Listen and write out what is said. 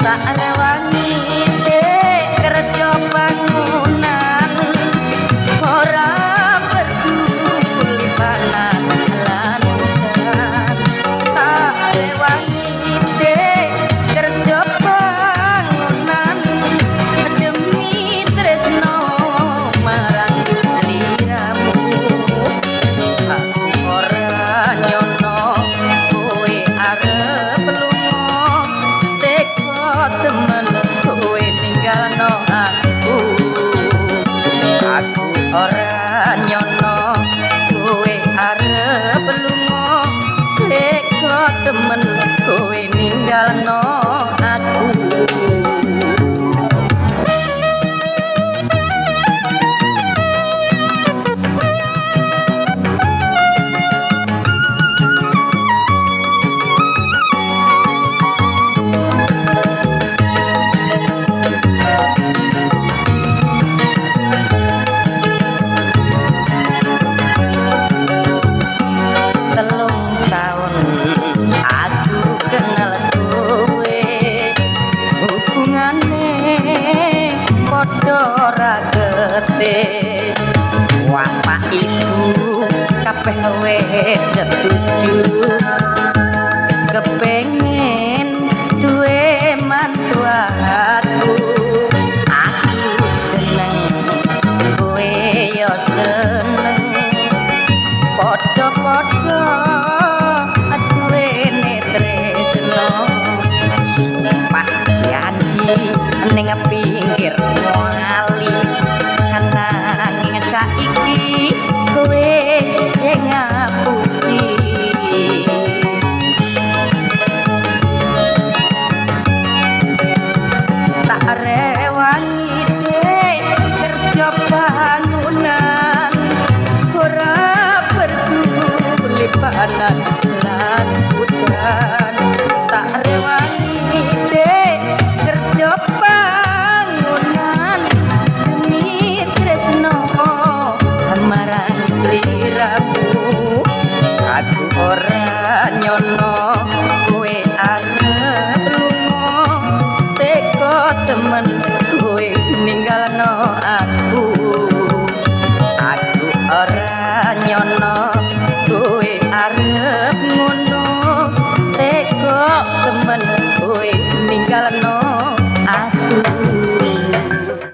tak rewangi dek kerja bangunan ora peduli panas lan udan tak rewangi dek kerja bangunan demi tresno marang sliramu aku ora nyono kowe arep lunga teko temen kowe ninggalno aku ora nyono kowe arep lunga teko temen kowe ninggalno aku aku kenal kowe hubungane padha ora getih bapak ibu kabeh wis setuju kepengin duwe mantu aku seneng kowe yo seneng padha-padha sumpah janji ning pinggir